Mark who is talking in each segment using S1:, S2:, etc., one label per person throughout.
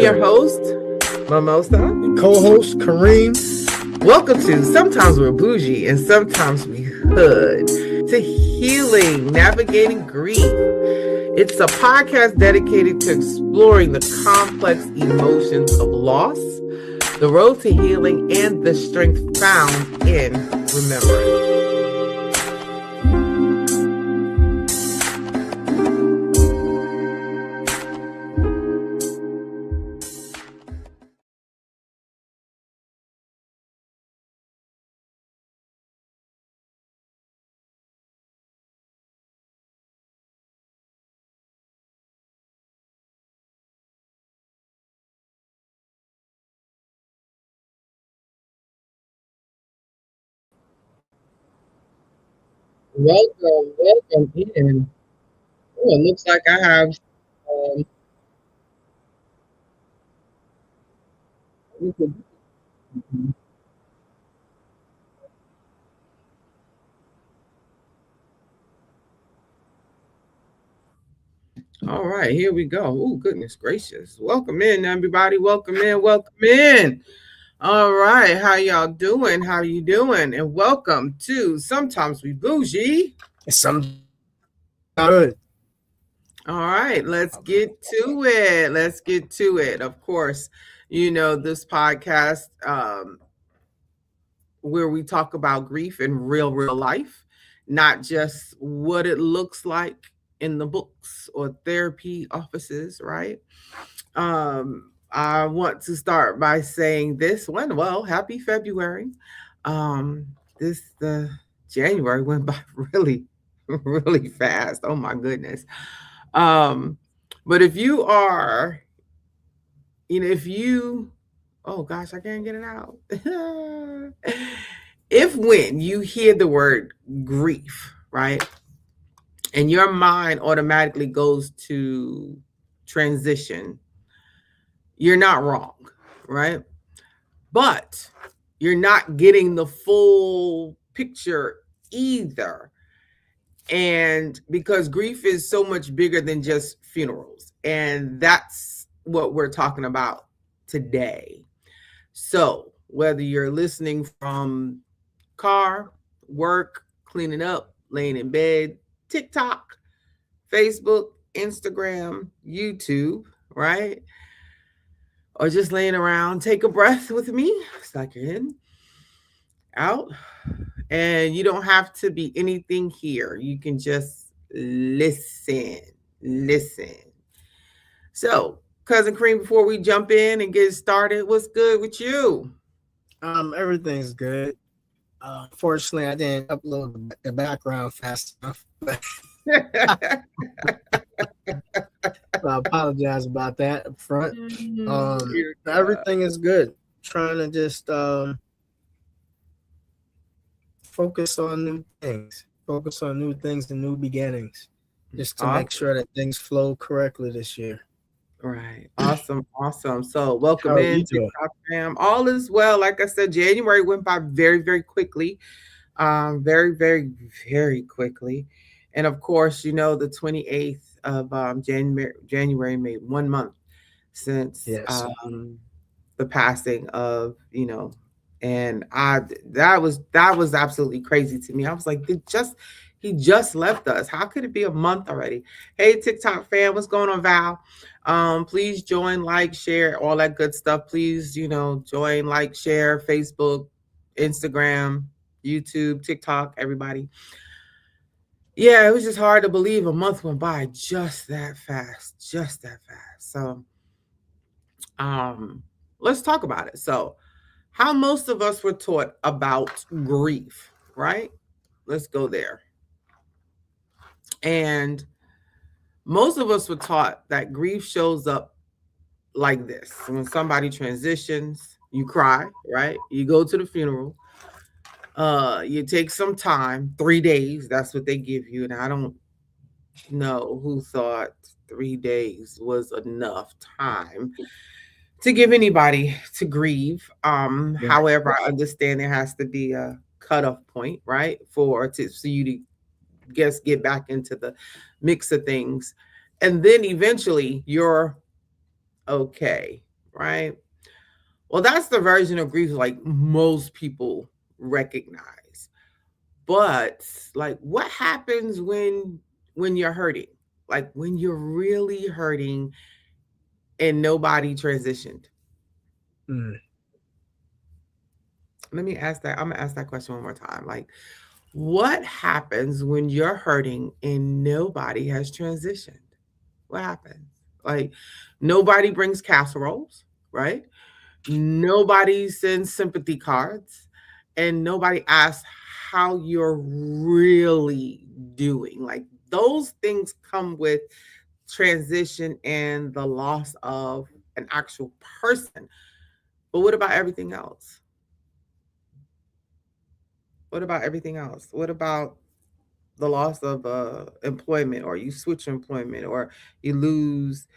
S1: your host, Mimosa,
S2: and co-host Kareem.
S1: Welcome to Sometimes We're Bougie and Sometimes We Hood, to healing, navigating grief. It's a podcast dedicated to exploring the complex emotions of loss, the road to healing, and the strength found in remembrance. Welcome in. Oh, it looks like I have. All right, here we go. Oh, goodness gracious. Welcome in, everybody. Welcome in. Welcome in. All right, how y'all doing? How you doing? And welcome to Sometimes We Bougie.
S2: Some good.
S1: All right, let's get to it. Let's get to it. Of course, you know, this podcast where we talk about grief in real life, not just what it looks like in the books or therapy offices, right? I want to start by saying this one. Well, happy February. The January went by really fast. Oh my goodness. But if you are, if you, oh gosh, I can't get it out. If when you hear the word grief, right, and your mind automatically goes to transition, you're not wrong, right? But you're not getting the full picture either. And because grief is so much bigger than just funerals. And that's what we're talking about today. So whether you're listening from car, work, cleaning up, laying in bed, TikTok, Facebook, Instagram, YouTube, right? Or just laying around, take a breath with me. Suck it in, out. And you don't have to be anything here. You can just listen. So, Cousin Cream, before we jump in and get started, what's good with you?
S2: Everything's good. Fortunately, I didn't upload the background fast enough. I apologize about that up front. Everything is good. Trying to just focus on new things. Focus on new things and new beginnings. Just to make sure that things flow correctly this year.
S1: Right. Awesome. So welcome in, TikTok fam. All is well. Like I said, January went by very quickly. Very quickly. And of course, you know, the 28th of January made 1 month since the passing of, you know, and that was absolutely crazy to me. I was like, he just left us. How could it be a month already? Hey, TikTok fam, what's going on, Val? Please join, like, share, all that good stuff. Please, you know, join, like, share, Facebook, Instagram, YouTube, TikTok, everybody. Yeah, it was just hard to believe a month went by just that fast. So, let's talk about it. So, how most of us were taught about grief, right? Let's go there. And most of us were taught that grief shows up like this. When somebody transitions, you cry, right? You go to the funeral. You take some time, 3 days. That's what they give you. And I don't know who thought 3 days was enough time to give anybody to grieve. However, I understand there has to be a cutoff point, right? So you to get back into the mix of things. And then eventually you're okay. right? Well, that's the version of grief like most people recognize. But like what happens when you're hurting? Like when you're really hurting and nobody transitioned?
S2: Mm.
S1: Let me ask that. I'm gonna ask that question one more time. Like, what happens when you're hurting and nobody has transitioned? What happens? Like, nobody brings casseroles, right? Nobody sends sympathy cards, and nobody asks how you're really doing. Like, those things come with transition and the loss of an actual person. But what about everything else? What about everything else? What about the loss of employment, or you switch employment, or you lose,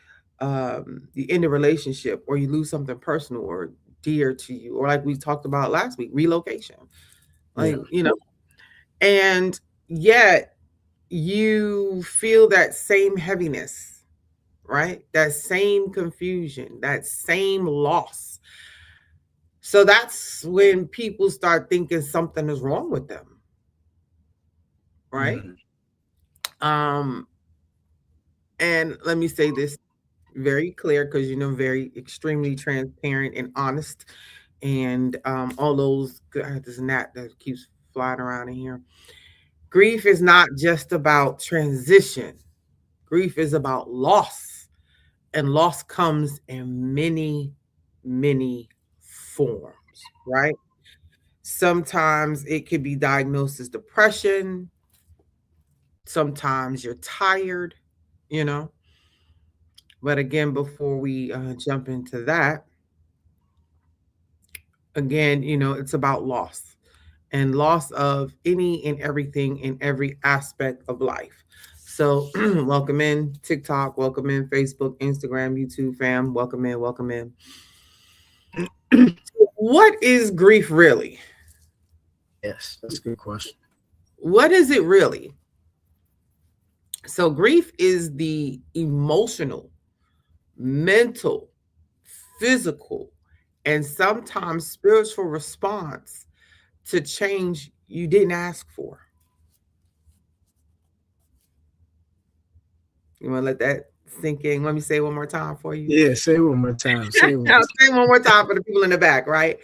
S1: you end a relationship, or you lose something personal or dear to you, or like we talked about last week, relocation, like,
S2: Yeah.
S1: and yet you feel that same heaviness, right? That same confusion, that same loss. So that's when people start thinking something is wrong with them, right?
S2: Mm.
S1: Um, and let me say this very clear, because very extremely transparent and honest, and all those this gnat that keeps flying around in here. Grief is not just about transition. Grief is about loss, and loss comes in many, many forms, right? Sometimes it could be diagnosed as depression. Sometimes you're tired, you know. But again, before we jump into that, again, it's about loss, and loss of any and everything in every aspect of life. So, welcome in TikTok, welcome in Facebook, Instagram, YouTube fam, welcome in, welcome in. What is grief really?
S2: Yes, that's a good question.
S1: What is it really? So, grief is the emotional, mental, physical, and sometimes spiritual response to change you didn't ask for. You want to let that sink in? Let me say it one more time for you.
S2: Yeah, say it one more time. Say it one more
S1: I'll
S2: time.
S1: say it one more time for the people in the back, right?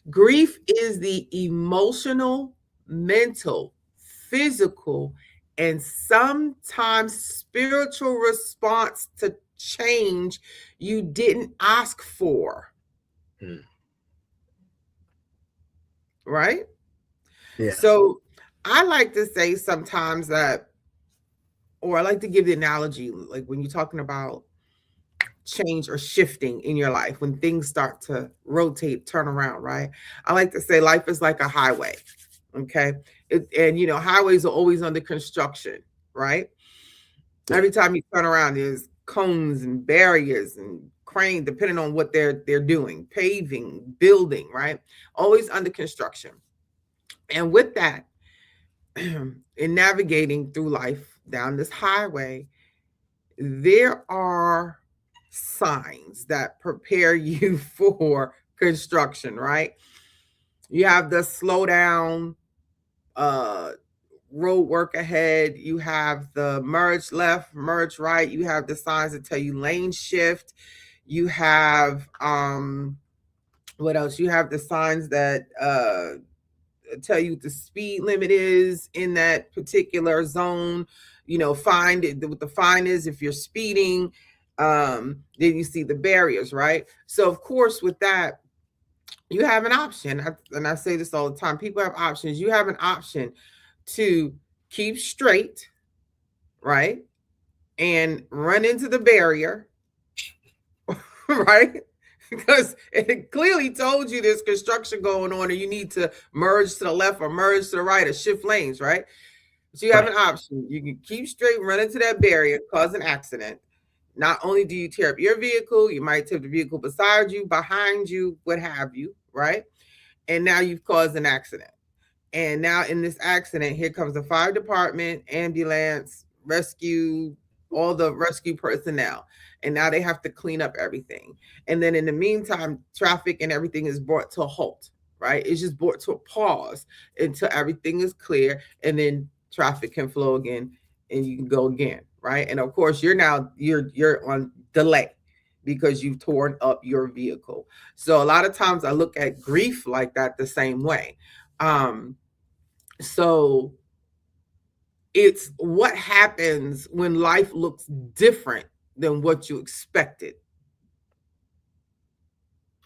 S1: Grief is the emotional, mental, physical, and sometimes spiritual response to change you didn't ask for.
S2: Mm.
S1: Right?
S2: Yeah.
S1: So I like to say sometimes that, or I like to give the analogy, like when you're talking about change or shifting in your life, when things start to rotate, turn around, right? I like to say life is like a highway. Okay. And highways are always under construction, right?
S2: Yeah.
S1: Every time you turn around, there's cones and barriers and crane, depending on what they're doing, paving, building, right? Always under construction. And with that, in navigating through life down this highway, there are signs that prepare you for construction, right? You have the slow down, uh, road work ahead. You have the merge left, merge right. You have the signs that tell you lane shift. You have what else? You have the signs that tell you what the speed limit is in that particular zone. Find it, what the fine is if you're speeding. Then you see the barriers, right? So of course, with that, you have an option. And I say this all the time. People have options. You have an option to keep straight, right? And run into the barrier, right? Because it clearly told you there's construction going on and you need to merge to the left or merge to the right or shift lanes, right? So you have
S2: Right.
S1: an option. You can keep straight, run into that barrier, cause an accident. Not only do you tear up your vehicle, you might tip the vehicle beside you, behind you, what have you, right? And now you've caused an accident. And now in this accident, here comes the fire department, ambulance, rescue, all the rescue personnel, and now they have to clean up everything. And then in the meantime, traffic and everything is brought to a halt, right? It's just brought to a pause until everything is clear, and then traffic can flow again and you can go again, right? And of course, you're on delay because you've torn up your vehicle. So a lot of times I look at grief like that the same way. So it's what happens when life looks different than what you expected.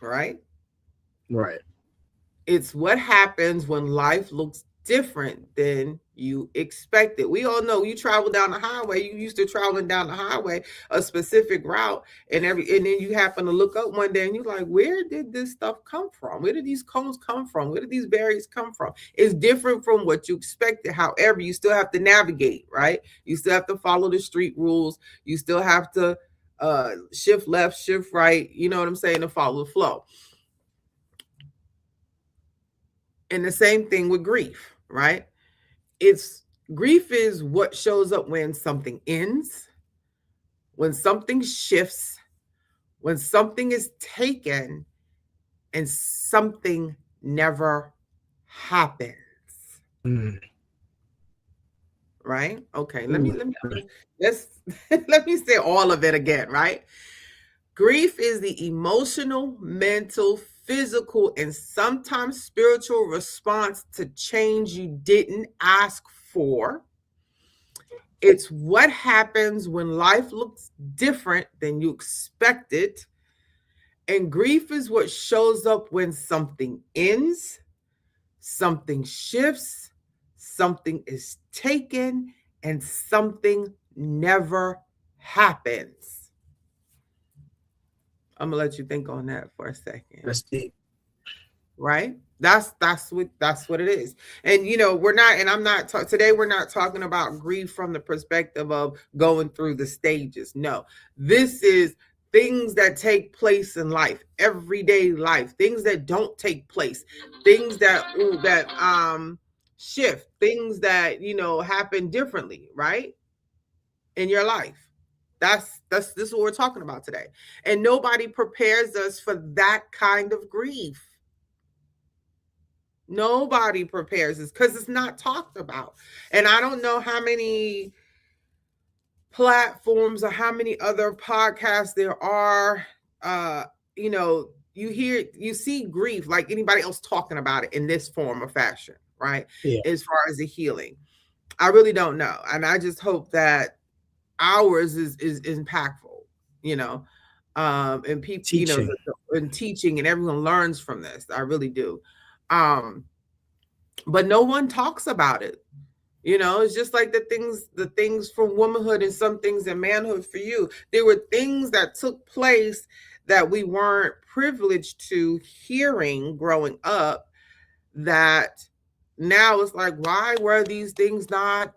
S1: Right?
S2: Right.
S1: It's what happens when life looks different than you expected. We all know you travel down the highway, you used to traveling down the highway a specific route, and then you happen to look up one day and you're like, where did this stuff come from? Where did these cones come from? Where did these berries come from? It's different from what you expected. However, you still have to navigate, right? You still have to follow the street rules. You still have to shift left, shift right, you know what I'm saying, to follow the flow. And the same thing with grief, right? Grief is what shows up when something ends, when something shifts, when something is taken, and something never happens. Right? Okay, let me say all of it again, right? Grief is the emotional, mental, physical, and sometimes spiritual response to change you didn't ask for. It's what happens when life looks different than you expected. And grief is what shows up when something ends, something shifts, something is taken, and something never happens. I'm gonna let you think on that for a second.
S2: That's deep.
S1: Right? That's what it is. And today we're not talking about grief from the perspective of going through the stages. No, this is things that take place in life, everyday life, things that don't take place, things that shift, things that happen differently, right? In your life. This is what we're talking about today. And nobody prepares us for that kind of grief. Nobody prepares us because it's not talked about. And I don't know how many platforms or how many other podcasts there are. You see grief like anybody else talking about it in this form or fashion, right?
S2: Yeah.
S1: As far as the healing. I really don't know. And I just hope that ours is impactful, and people,
S2: teaching.
S1: And teaching, and everyone learns from this. I really do. But no one talks about it. It's just like the things from womanhood and some things in manhood for you. There were things that took place that we weren't privileged to hearing growing up, that now it's like, why were these things not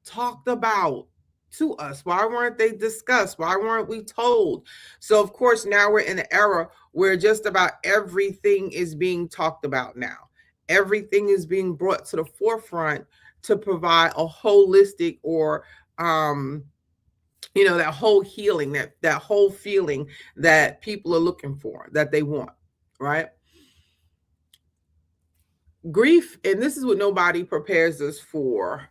S1: talked about to us? Why weren't they discussed? Why weren't we told? So of course now we're in an era where just about everything is being talked about now. Everything is being brought to the forefront to provide a holistic or that whole healing, that whole feeling that people are looking for, that they want, right? Grief, and this is what nobody prepares us for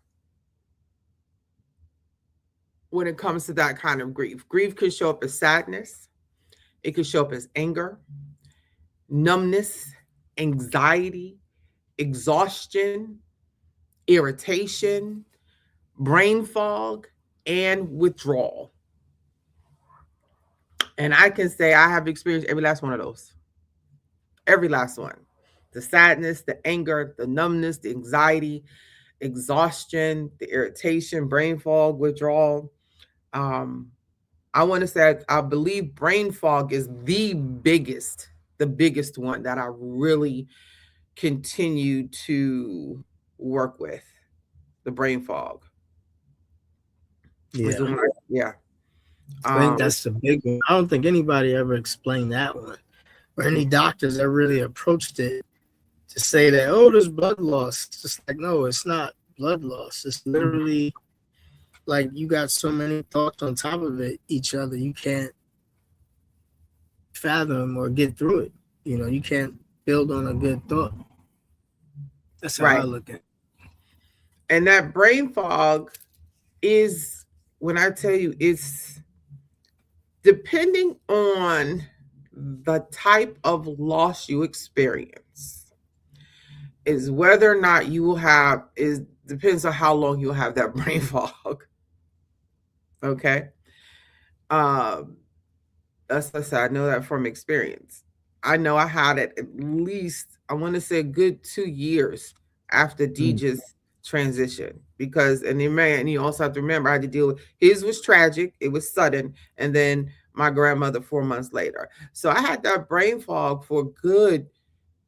S1: when it comes to that kind of grief. Grief could show up as sadness. It could show up as anger, numbness, anxiety, exhaustion, irritation, brain fog, and withdrawal. And I can say I have experienced every last one of those. Every last one. The sadness, the anger, the numbness, the anxiety, exhaustion, the irritation, brain fog, withdrawal. I want to say I believe brain fog is the biggest one that I really continue to work with. The brain fog.
S2: Yeah. I think that's the big one. I don't think anybody ever explained that one, or any doctors that really approached it to say that, oh, there's blood loss. It's just like, no, it's not blood loss. It's literally like you got so many thoughts on top of each other, you can't fathom or get through it. You can't build on a good thought. That's how I
S1: Right.
S2: look at it.
S1: And that brain fog is, when I tell you, it's depending on the type of loss you experience, is whether or not you will have, is depends on how long you'll have that brain fog. Okay. Um, as I said, I know that from experience. I know I had it at least, I want to say, a good 2 years after Deej's transition, because, and you also have to remember, I had to deal with, his was tragic, it was sudden, and then my grandmother 4 months later. So I had that brain fog for a good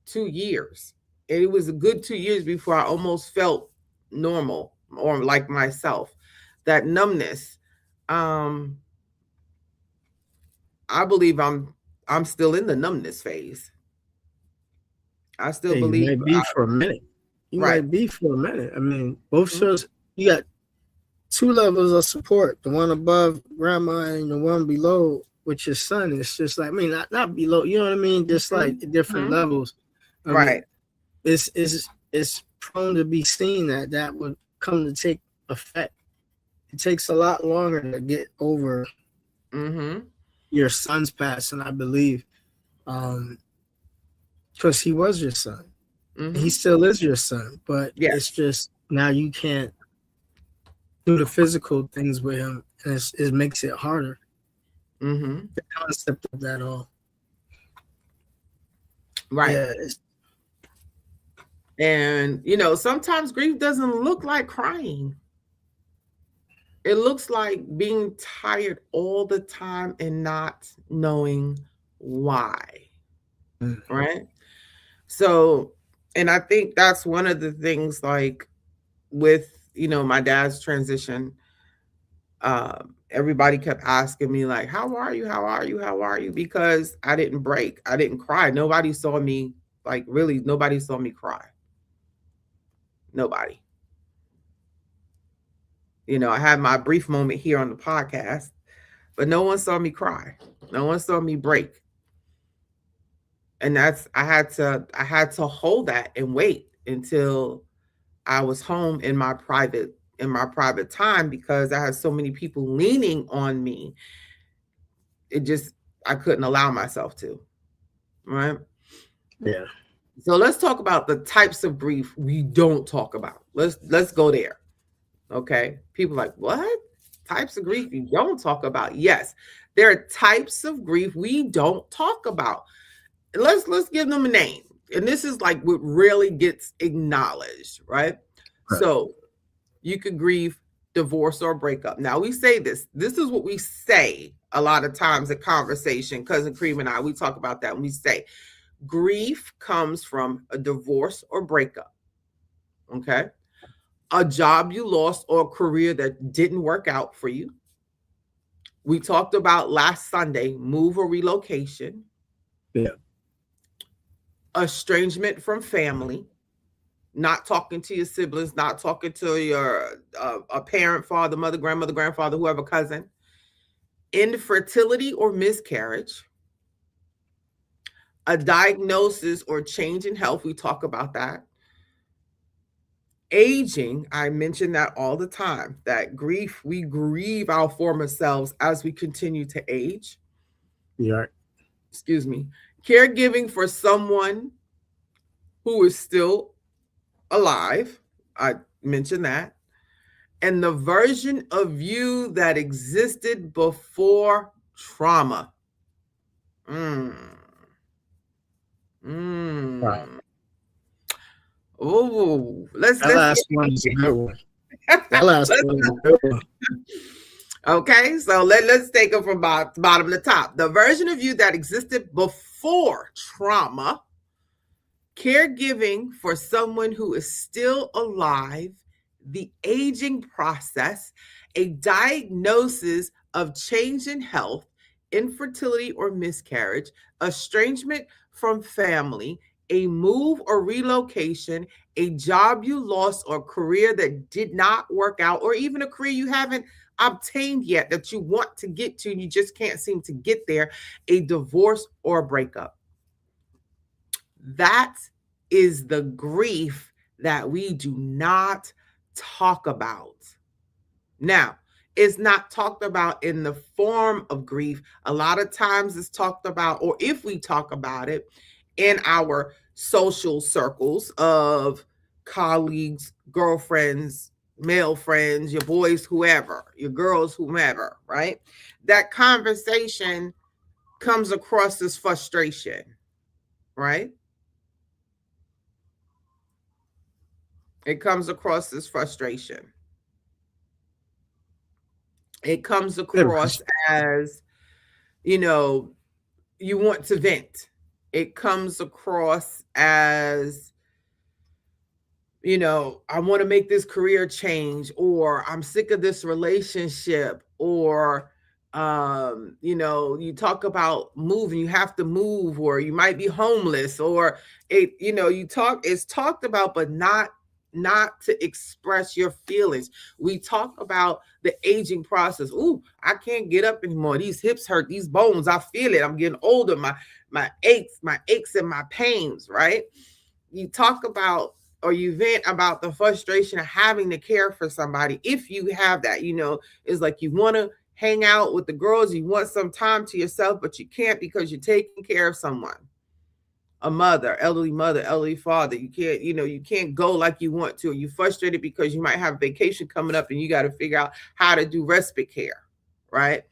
S1: 2 years. And it was a good 2 years before I almost felt normal or like myself. That numbness. Um, I believe I'm still in the numbness phase. I still
S2: Yeah, you
S1: believe
S2: might be for a minute. You
S1: right.
S2: might be for a minute. I mean, both shows, you got 2 levels of support. The one above grandma and the one below with your son. It's just like, I mean, not below, you know what I mean? Just like different levels. I
S1: Right.
S2: mean, it's prone to be seen that would come to take effect. It takes a lot longer to get over your son's passing, I believe, because he was your son. He still is your son, but it's just now you can't do the physical things with him, and it makes it harder. The concept of that all,
S1: right?
S2: Yeah.
S1: And sometimes grief doesn't look like crying. It looks like being tired all the time and not knowing why. Right? So, and I think that's one of the things, like with my dad's transition. Everybody kept asking me, like, how are you? How are you? How are you? Because I didn't break. I didn't cry. Nobody saw me, like, really, nobody saw me cry. Nobody. I had my brief moment here on the podcast, but no one saw me cry. No one saw me break. And I had to hold that and wait until I was home in my private time, because I had so many people leaning on me. I couldn't allow myself to. Right?
S2: Yeah.
S1: So let's talk about the types of grief we don't talk about. Let's go there. Okay. People are like, what? Types of grief you don't talk about? Yes. There are types of grief we don't talk about. Let's give them a name. And this is like what really gets acknowledged, right? So you could grieve divorce or breakup. Now we say this is what we say a lot of times in conversation. Cousin Cream and I, we talk about that when we say grief comes from a divorce or breakup. Okay. A job you lost or a career that didn't work out for you. We talked about last Sunday, move or relocation.
S2: Yeah.
S1: Estrangement from family, not talking to your siblings, not talking to your a parent, father, mother, grandmother, grandfather, whoever, cousin. Infertility or miscarriage. A diagnosis or change in health. We talk about that. Aging, I mention that all the time, that grief, we grieve our former selves as we continue to age.
S2: Yeah.
S1: Excuse me. Caregiving for someone who is still alive. I mentioned that. And the version of you that existed before trauma.
S2: Right.
S1: Oh,
S2: that last one is a good one. That last one is a good one.
S1: Okay, so let's take it from bottom to top. The version of you that existed before trauma, caregiving for someone who is still alive, the aging process, a diagnosis of change in health, infertility or miscarriage, estrangement from family, a move or relocation, a job you lost or career that did not work out, or even a career you haven't obtained yet that you want to get to and you just can't seem to get there, a divorce or a breakup. That is the grief that we do not talk about. Now, it's not talked about in the form of grief. A lot of times it's talked about, or if we talk about it, in our social circles of colleagues, girlfriends, male friends, your boys, whoever, your girls, whomever, right? That conversation comes across as frustration, right? It comes across as frustration. It comes across as, you want to vent. It comes across as, I want to make this career change, or I'm sick of this relationship, or, you talk about moving, you have to move, or you might be homeless, or it's talked about, but not to express your feelings. We talk about the aging process. Ooh, I can't get up anymore. These hips hurt, these bones, I feel it. I'm getting older. My aches and my pains, right? You talk about, or you vent about the frustration of having to care for somebody. If you have that, it's like you want to hang out with the girls, you want some time to yourself, but you can't because you're taking care of someone. A mother, elderly father. You can't, you can't go like you want to. You're frustrated because you might have a vacation coming up and you got to figure out how to do respite care, right?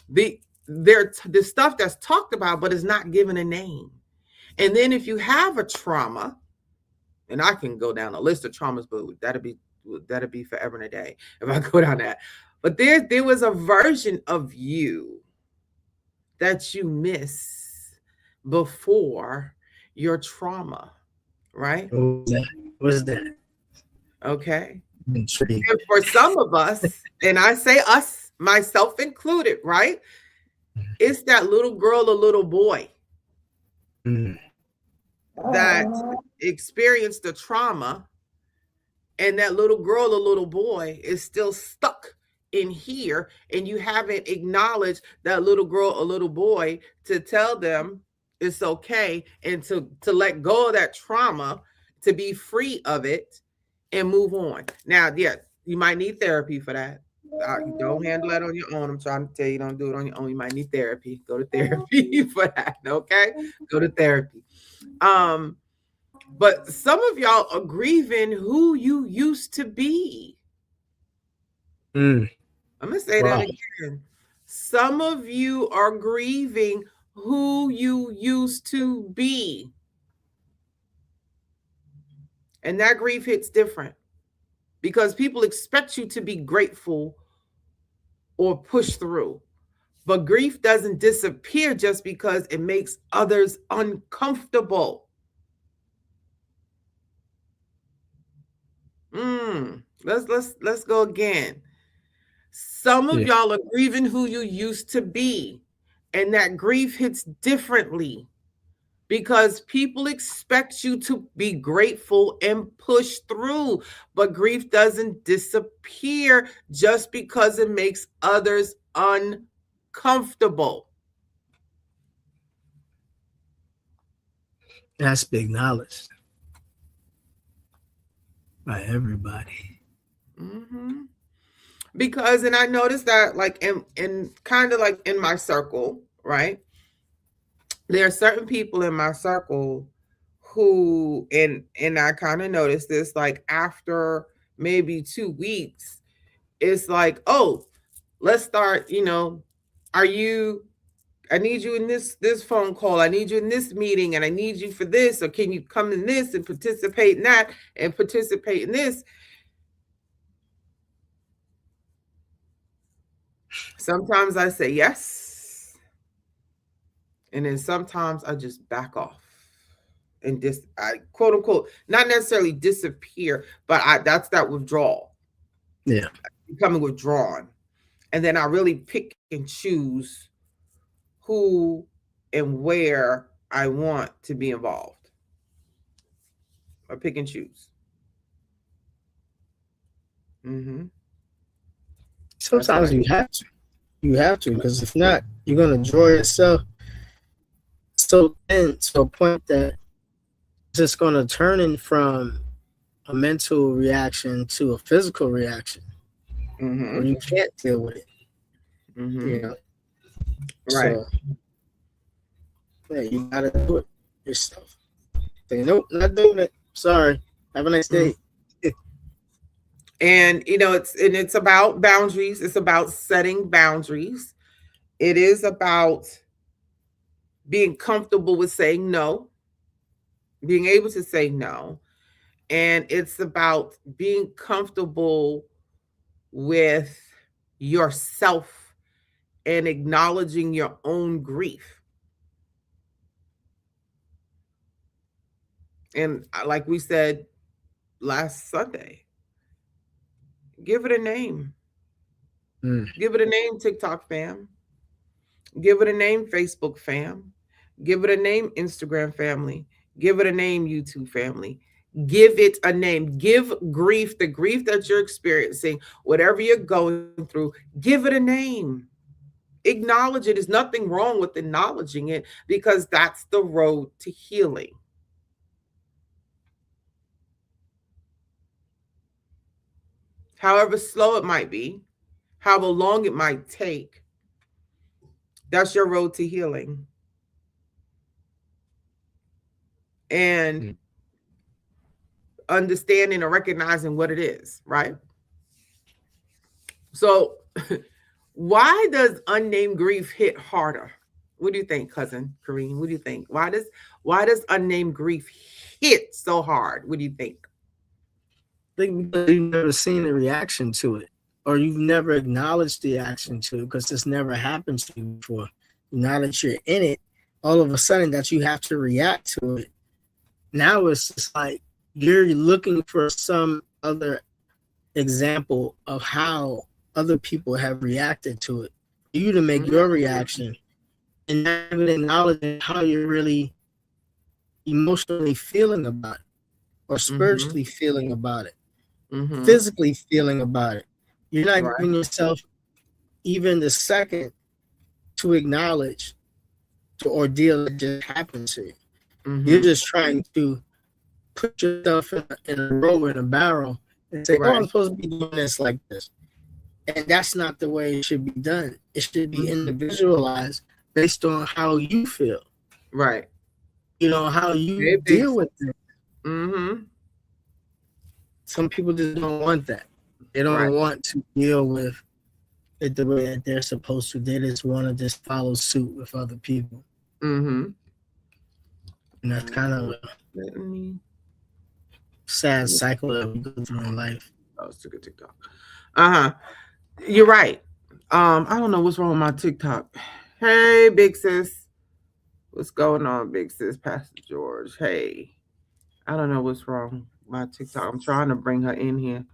S1: The stuff that's talked about, but is not given a name. And then if you have a trauma, and I can go down a list of traumas, but that'll be forever and a day if I go down that. But there was a version of you that you miss before your trauma, right?
S2: What's that?
S1: Okay. And for some of us, and I say us, myself included, right? It's that little girl or little boy that experienced the trauma, and that little girl or little boy is still stuck in here, and you haven't acknowledged that little girl or little boy to tell them it's okay, and to let go of that trauma, to be free of it and move on. Now, yeah, you might need therapy for that. Don't handle that on your own. I'm trying to tell you, don't do it on your own. You might need therapy. Go to therapy for that. Okay, go to therapy. But some of y'all are grieving who you used to be. I'm gonna say that again. Some of you are grieving who you used to be. And that grief hits different because people expect you to be grateful or push through. But grief doesn't disappear just because it makes others uncomfortable. Let's go again. Some of y'all are grieving who you used to be, and that grief hits differently because people expect you to be grateful and push through. But grief doesn't disappear just because it makes others uncomfortable.
S2: That's big knowledge by everybody.
S1: Because, and I noticed that, like, in kind of like in my circle, right? There are certain people in my circle who, and I kind of noticed this, like after maybe 2 weeks, it's like, oh, let's start, I need you in this phone call, I need you in this meeting, and I need you for this, or can you come in this and participate in that and participate in this? Sometimes I say yes, and then sometimes I just back off and I quote unquote, not necessarily disappear, but that's that withdrawal.
S2: Yeah.
S1: Becoming withdrawn. And then I really pick and choose who and where I want to be involved. or pick and choose. Mm-hmm.
S2: Sometimes you have to, because if not, you're gonna draw yourself so thin to a point that it's just gonna turn in from a mental reaction to a physical reaction,
S1: Mm-hmm.
S2: where you can't deal with it.
S1: Mm-hmm.
S2: You know,
S1: Right.
S2: so yeah, you gotta do it yourself. Say nope, not doing it. Sorry. Have a nice day.
S1: And it's about boundaries. It's about setting boundaries. It is about being comfortable with saying no, being able to say no. And it's about being comfortable with yourself and acknowledging your own grief. And like we said last Sunday, give it a name. Give it a name, TikTok fam. Give it a name, Facebook fam. Give it a name, Instagram family. Give it a name, YouTube family. Give it a name. Give grief, the grief that you're experiencing, whatever you're going through, give it a name. Acknowledge it. There's nothing wrong with acknowledging it, because that's the road to healing. However slow it might be, however long it might take, that's your road to healing. And understanding and recognizing what it is, right? So, why does unnamed grief hit harder? What do you think, cousin Kareem? What do you think? Why does unnamed grief hit so hard? What do you think?
S2: I think because you've never seen a reaction to it, or you've never acknowledged the action to it, because it's never happened to you before. Now that you're in it, all of a sudden that you have to react to it. Now it's just like you're looking for some other example of how other people have reacted to it, for you to make your reaction, and not even acknowledging how you're really emotionally feeling about it, or spiritually feeling about it, physically feeling about it. You're not giving yourself even the second to acknowledge the ordeal that just happened to you. You're just trying to put yourself in a row, in a barrel, and say, oh, I'm supposed to be doing this like this. And that's not the way it should be done. It should be individualized based on how you feel.
S1: Right.
S2: How you deal with it. Some people just don't want that. They don't want to deal with it the way that they're supposed to. They just want to just follow suit with other people. And that's kind of a sad cycle that we go through in life.
S1: Oh, it's a good TikTok. You're right. I don't know what's wrong with my TikTok. Hey, big sis. What's going on, big sis? Pastor George. Hey. I don't know what's wrong with my TikTok. I'm trying to bring her in here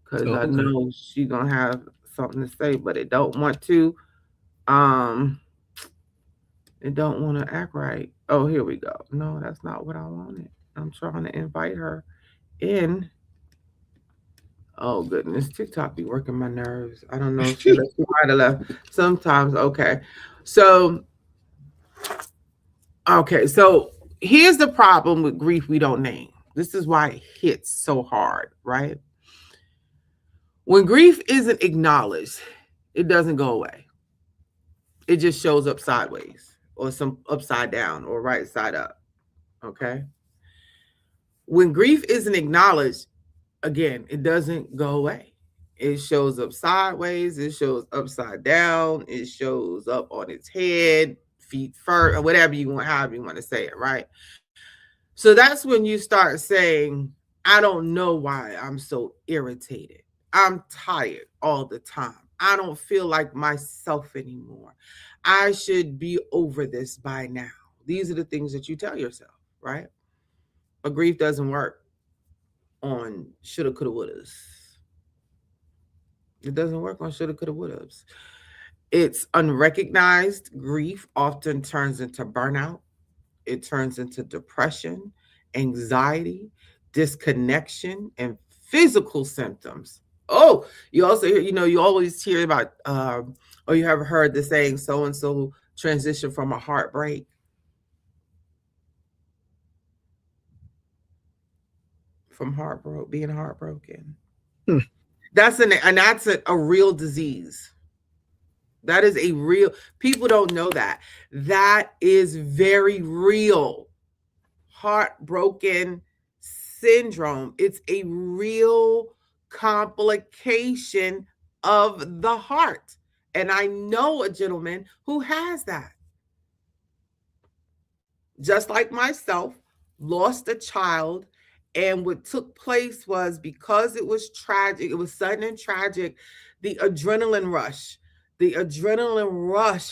S1: because I know she's gonna have something to say, but it don't want to. It don't want to act right. Oh, here we go. No, that's not what I wanted. I'm trying to invite her in. Oh goodness, TikTok be working my nerves. I don't know if she might have left. Sometimes, okay. So here's the problem with grief we don't name. This is why it hits so hard, right? When grief isn't acknowledged, it doesn't go away. It just shows up sideways, or some upside down, or right side up. Okay. When grief isn't acknowledged, again, it doesn't go away. It shows up sideways, it shows upside down, it shows up on its head, feet first, or whatever you want, however you want to say it, right? So that's when you start saying, I don't know why I'm so irritated. I'm tired all the time. I don't feel like myself anymore. I should be over this by now. These are the things that you tell yourself, right? But grief doesn't work on shoulda, coulda, wouldas. It doesn't work on shoulda, coulda, wouldas. It's unrecognized grief often turns into burnout. It turns into depression, anxiety, disconnection, and physical symptoms. Oh, you also hear, you always hear about, or you have heard the saying, so and so transition from a heartbreak. From being heartbroken. That's a real disease. That is a real, people don't know that. That is very real. Heartbroken syndrome. It's a real complication of the heart. And I know a gentleman who has that. Just like myself, lost a child. And what took place was, because it was tragic, it was sudden and tragic, the adrenaline rush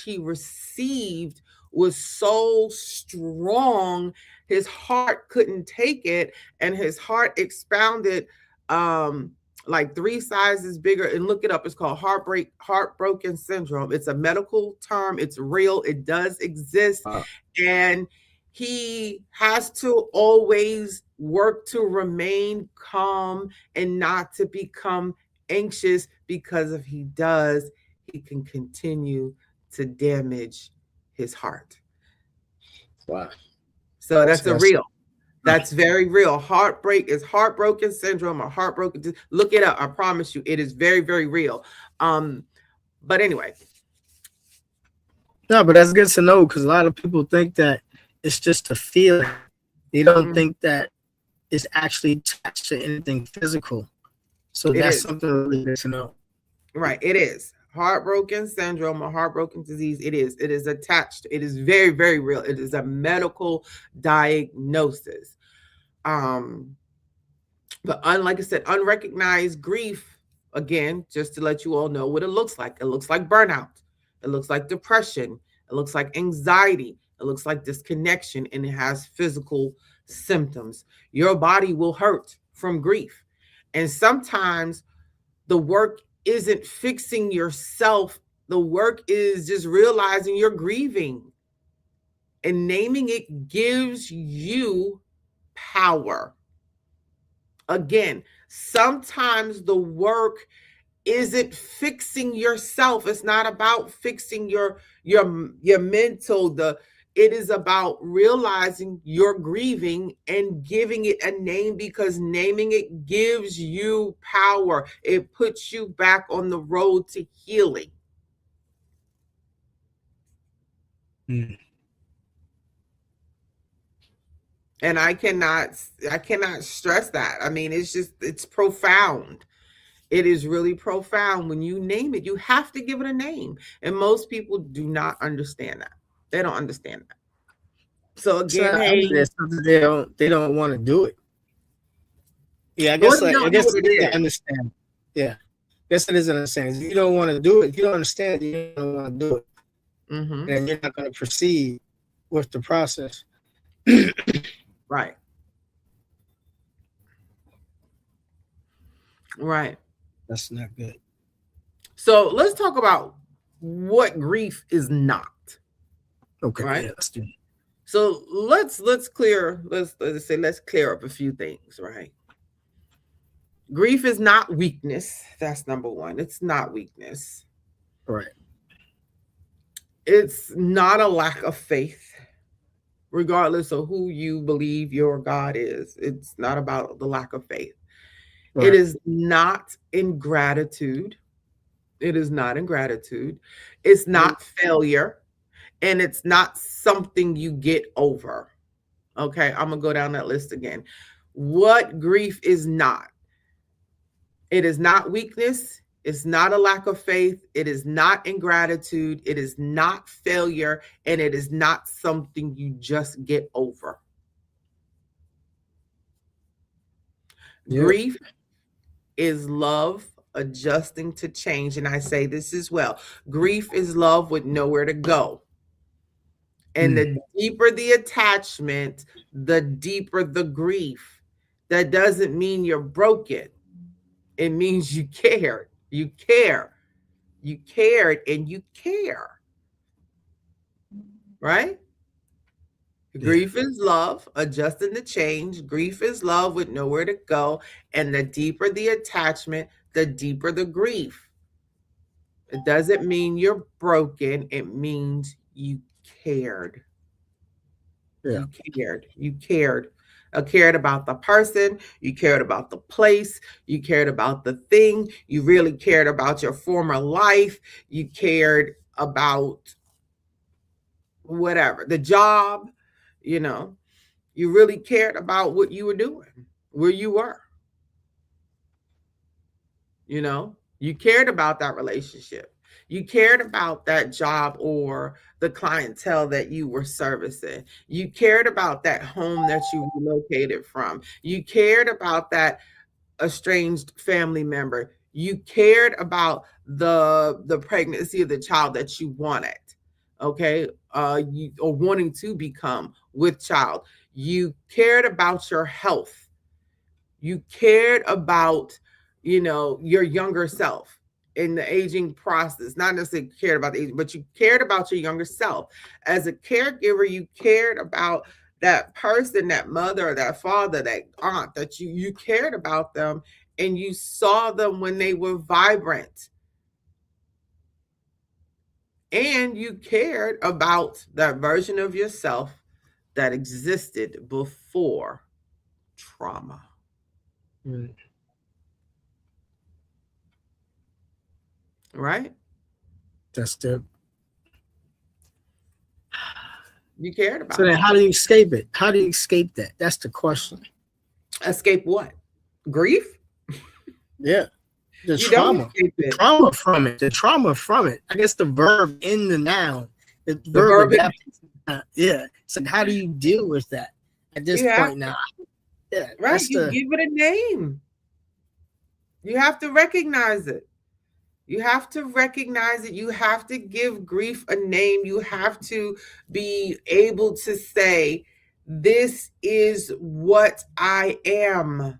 S1: he received was so strong, his heart couldn't take it, and his heart expounded like 3 sizes bigger. And look it up, it's called heartbroken syndrome. It's a medical term, it's real, it does exist. Wow. And he has to always work to remain calm and not to become anxious, because if he does, he can continue to damage his heart.
S2: Wow.
S1: So that's that's very real. Heartbreak is heartbroken syndrome or heartbroken. Look it up. I promise you, it is very, very real. But anyway.
S2: No, but that's good to know, because a lot of people think that it's just a feeling. They don't think that it's actually attached to anything physical. So that's something really good to know.
S1: Right. It is. Heartbroken syndrome or heartbroken disease. It is attached. It is very, very real. It is a medical diagnosis. But like I said, unrecognized grief, again, just to let you all know what it looks like. It looks like burnout. It looks like depression. It looks like anxiety. It looks like disconnection, and it has physical symptoms. Your body will hurt from grief. And sometimes the work isn't fixing yourself. The work is just realizing you're grieving. And naming it gives you power. Again, sometimes the work isn't fixing yourself. It's not about fixing your mental. It is about realizing you're grieving and giving it a name, because naming it gives you power. It puts you back on the road to healing. And I cannot stress that. I mean, it's profound. It is really profound. When you name it, you have to give it a name. And most people do not understand that. They don't understand that. So again,
S2: they don't want to do it. Yeah, I guess they didn't understand. Yeah, I guess it isn't understanding. If you don't want to do it, if you don't understand, you don't want to do it, and you're not going to proceed with the process.
S1: Right. Right.
S2: That's not good.
S1: So let's talk about what grief is not.
S2: Okay.
S1: Right.
S2: Yeah, let's do it.
S1: So let's clear up a few things, right? Grief is not weakness. That's number one. It's not weakness.
S2: Right.
S1: It's not a lack of faith, regardless of who you believe your God is. It's not about the lack of faith. Right. It is not ingratitude. It is not ingratitude. It's not failure. And it's not something you get over. Okay, I'm going to go down that list again. What grief is not? It is not weakness. It's not a lack of faith. It is not ingratitude. It is not failure. And it is not something you just get over. Yeah. Grief is love adjusting to change. And I say this as well. Grief is love with nowhere to go. And the deeper the attachment, the deeper the grief. That doesn't mean you're broken. It means you cared. You care. You cared and you care. Right? Grief is love, adjusting to change. Grief is love with nowhere to go. And the deeper the attachment, the deeper the grief. It doesn't mean you're broken. It means you cared. Yeah. You cared. You cared. You cared about the person. You cared about the place. You cared about the thing. You really cared about your former life. You cared about whatever, the job, you know. You really cared about what you were doing, where you were. You know, you cared about that relationship. You cared about that job or the clientele that you were servicing. You cared about that home that you relocated from. You cared about that estranged family member. You cared about the pregnancy of the child that you wanted. Okay, you or wanting to become with child. You cared about your health. You cared about, your younger self in the aging process. Not necessarily cared about the aging, but you cared about your younger self. As a caregiver, you cared about that person, that mother, or that father, that aunt, that you cared about them, and you saw them when they were vibrant. And you cared about that version of yourself that existed before trauma. Mm. Right?
S2: That's the.
S1: You cared about.
S2: So then, how do you escape it? How do you escape that? That's the question.
S1: Escape what? Grief?
S2: Yeah. The trauma. Trauma from it. The trauma from it. I guess the verb in the noun. The verb. Yeah. So how do you deal with that at this point now?
S1: Yeah. Right. You give it a name. You have to recognize it. You have to recognize it. You have to give grief a name. You have to be able to say, this is what I am.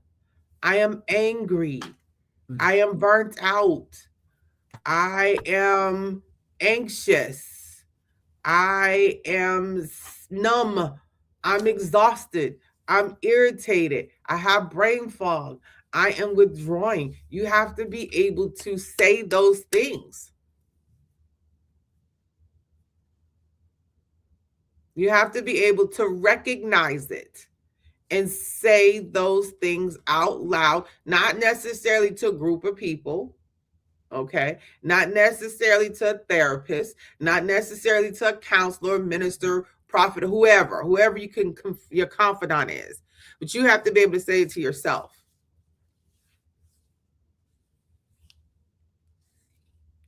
S1: I am angry. I am burnt out. I am anxious. I am numb. I'm exhausted. I'm irritated. I have brain fog. I am withdrawing. You have to be able to say those things. You have to be able to recognize it and say those things out loud, not necessarily to a group of people, okay? Not necessarily to a therapist, not necessarily to a counselor, minister, prophet, whoever you can, your confidant is. But you have to be able to say it to yourself.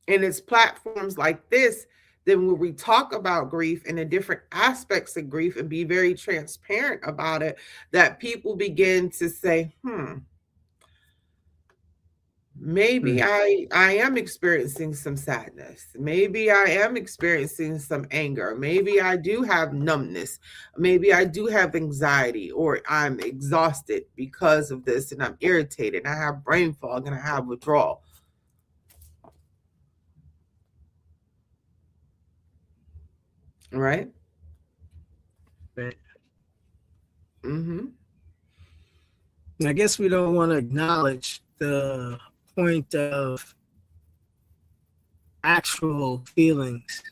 S1: And it's platforms like this that when we talk about grief and the different aspects of grief and be very transparent about it, that people begin to say, maybe I am experiencing some sadness. Maybe I am experiencing some anger. Maybe I do have numbness. Maybe I do have anxiety, or I'm exhausted because of this, and I'm irritated, and I have brain fog, and I have withdrawal. Right?
S2: Mm-hmm. I guess we don't want to acknowledge the point of actual feelings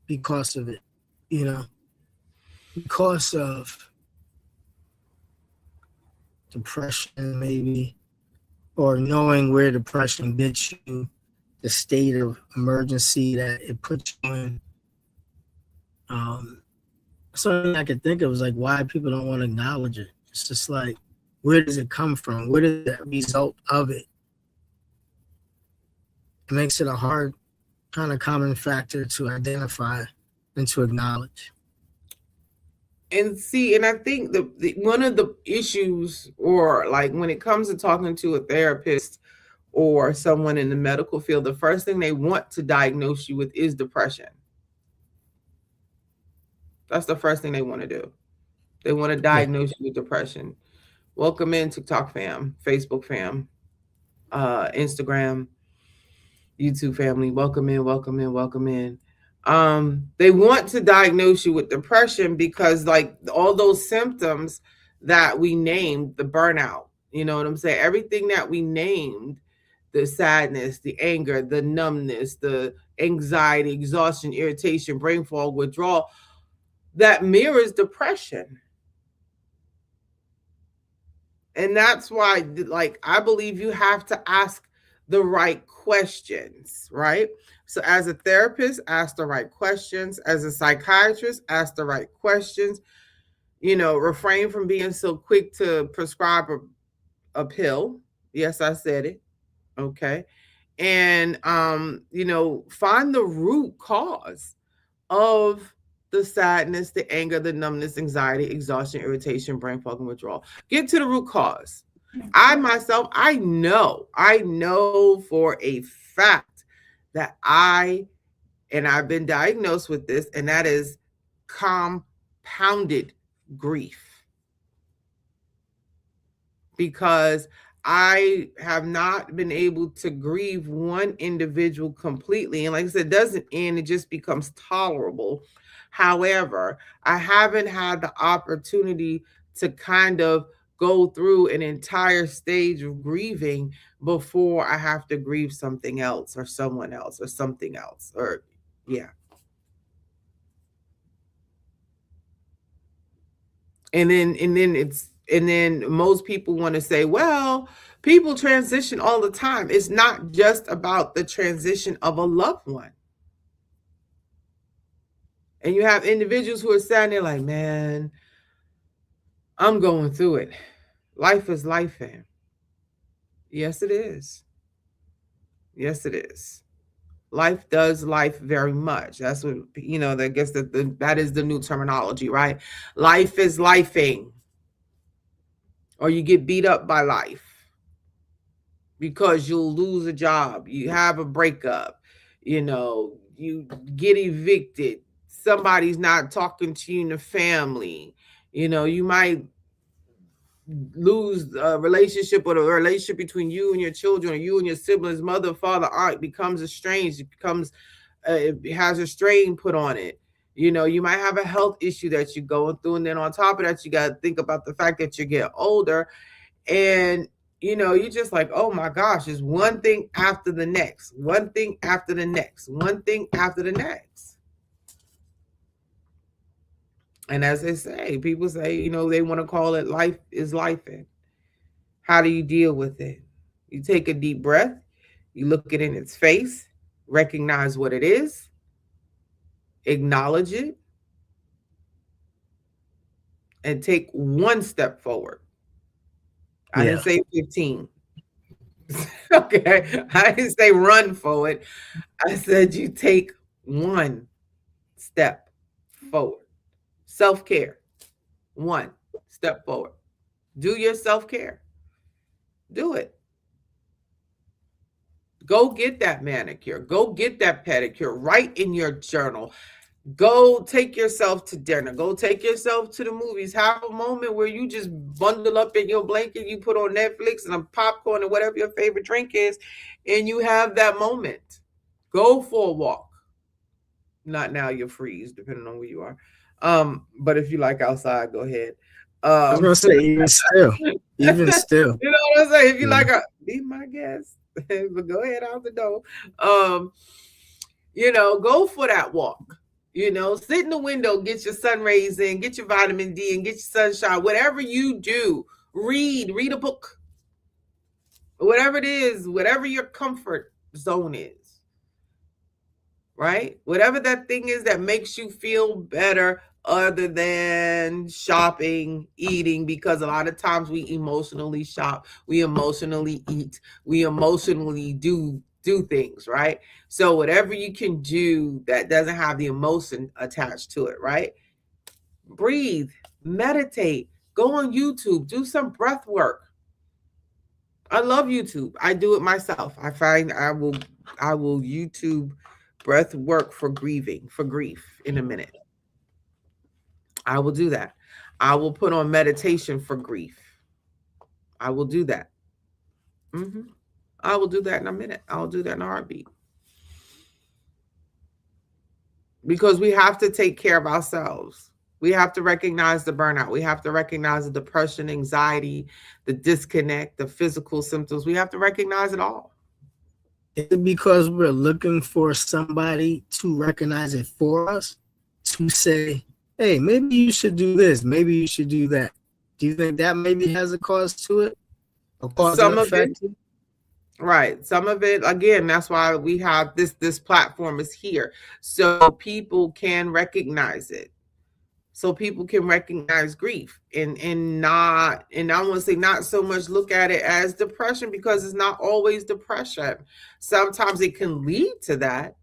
S2: because of it, because of depression, maybe, or knowing where depression gets you, the state of emergency that it puts you in. Something I could think of was like why people don't want to acknowledge it. It's just like, where does it come from? What is the result of it? It makes it a hard kind of common factor to identify and to acknowledge.
S1: And see, and I think the one of the issues, or like when it comes to talking to a therapist or someone in the medical field, the first thing they want to diagnose you with is depression. That's the first thing they want to do. They want to diagnose you with depression. Welcome in TikTok fam, Facebook fam, Instagram, YouTube family. Welcome in, welcome in, welcome in. They want to diagnose you with depression because, like, all those symptoms that we named, the burnout, you know what I'm saying? Everything that we named, the sadness, the anger, the numbness, the anxiety, exhaustion, irritation, brain fog, withdrawal, that mirrors depression. And that's why, like, I believe you have to ask the right questions, right? So, as a therapist, ask the right questions. As a psychiatrist, ask the right questions. You know, refrain from being so quick to prescribe a pill. Yes, I said it. Okay. And, you know, find the root cause of the sadness, the anger, the numbness, anxiety, exhaustion, irritation, brain fog, and withdrawal. Get to the root cause. I myself, I know for a fact that I've been diagnosed with this, and that is compounded grief. Because I have not been able to grieve one individual completely. And like I said, it doesn't end, it just becomes tolerable. However, I haven't had the opportunity to kind of go through an entire stage of grieving before I have to grieve something else or someone else or something else. Or, yeah. And then most people want to say, well, people transition all the time. It's not just about the transition of a loved one. And you have individuals who are standing there like, man, I'm going through it. Life is life. In. Yes, it is. Yes, it is. Life does life very much. That's what, you know, I guess that is the new terminology, right? Life is lifing. Or you get beat up by life because you'll lose a job, you have a breakup, you know, you get evicted, somebody's not talking to you in the family, you know, you might lose a relationship, or a relationship between you and your children, or you and your siblings, mother, father, aunt becomes estranged, it becomes it has a strain put on it. You know, you might have a health issue that you're going through, and then on top of that, you got to think about the fact that you get older, and you know, you're just like, oh my gosh, it's one thing after the next, one thing after the next, one thing after the next. And as they say, people say, you know, they want to call it life is life. And how do you deal with it? You take a deep breath, you look it in its face, recognize what it is, acknowledge it, and take one step forward. I didn't say 15. Okay. I didn't say run forward. I said you take one step forward. Self-care. One step forward. Do your self-care. Do it. Go get that manicure. Go get that pedicure. Write in your journal. Go take yourself to dinner. Go take yourself to the movies. Have a moment where you just bundle up in your blanket, you put on Netflix and a popcorn or whatever your favorite drink is, and you have that moment. Go for a walk. Not now, you'll freeze, depending on where you are. But if you like outside, go ahead.
S2: I was gonna say, even still.
S1: You know what I'm saying? If you like, be my guest, but go ahead out the door. You know, go for that walk. You know, sit in the window, get your sun rays in, get your vitamin D, and get your sunshine. Whatever you do, read a book. Whatever it is, whatever your comfort zone is. Right? Whatever that thing is that makes you feel better, other than shopping, eating, because a lot of times we emotionally shop, we emotionally eat, we emotionally do things, right? So whatever you can do that doesn't have the emotion attached to it, right? Breathe, meditate, go on YouTube, do some breath work. I love YouTube. I do it myself. I find I will YouTube breath work for grief in a minute. I will do that. I will put on meditation for grief. I will do that. I will do that in a minute. I'll do that in a heartbeat. because we have to take care of ourselves. We have to recognize the burnout. We have to recognize the depression, anxiety, the disconnect, the physical symptoms. We have to recognize it all.
S2: Is it because we're looking for somebody to recognize it for us, to say, hey, maybe you should do this, maybe you should do that? Do you think that maybe has a cause to it? A cause and effect?
S1: Right. Some of it, again, that's why we have this platform is here. So people can recognize it. So people can recognize grief and not, and I want to say not so much look at it as depression, because it's not always depression. Sometimes it can lead to that.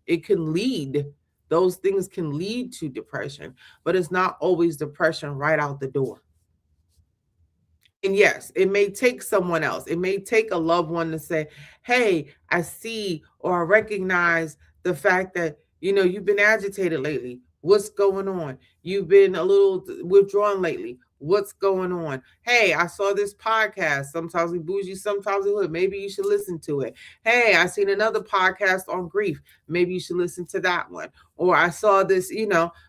S1: It can lead, those things can lead to depression, but it's not always depression right out the door. And yes, it may take someone else. It may take a loved one to say, hey, I see or I recognize the fact that, you've been agitated lately. What's going on? You've been a little withdrawn lately. What's going on? Hey, I saw this podcast. Sometimes we bougie, sometimes we hood. Maybe you should listen to it. Hey, I seen another podcast on grief. Maybe you should listen to that one. Or I saw this,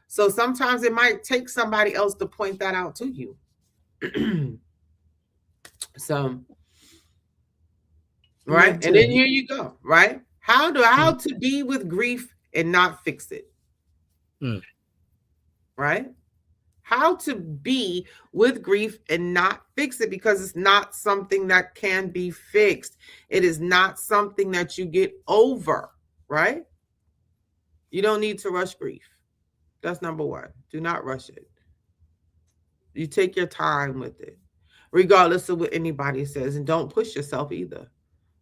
S1: So sometimes it might take somebody else to point that out to you. So, right. And then here you go, right? How to be with grief and not fix it. Right? How to be with grief and not fix it, because it's not something that can be fixed. It is not something that you get over, right? You don't need to rush grief. That's number one. Do not rush it. You take your time with it, regardless of what anybody says, and don't push yourself either.